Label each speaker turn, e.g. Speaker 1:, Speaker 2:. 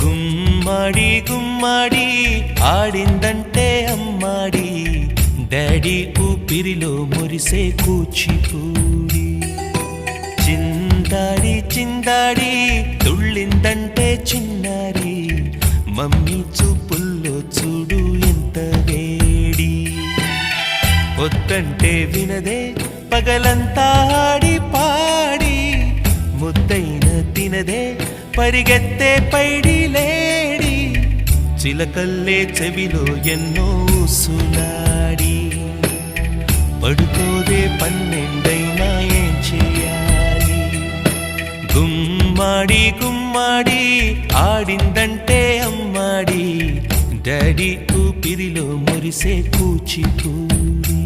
Speaker 1: గుమ్మడి గుమ్మడి ఆడిందంటే అమ్మాడి daddy ఊపిరిలో మురిసే కూచిపూడి చిందాడి చిందాడి తుళ్ళిందంటే చిన్నారి మమ్మీ చూపుల్లో చూడు ఎంత వేడి వద్దంటే వినదే పగలంతా ఆడి పాడి ముద్దైన తినదే పరిగెత్తే పైడి లేడి చిలకల్లే చెవిలో ఎన్నో సులాడి పడుకోదే పన్నెండైనా ఏం చేయాలి గుమ్మాడి గుమ్మాడి ఆడిందంటే అమ్మాడి డాడీ ఊపిరిలో మురిసే కూచిపూడి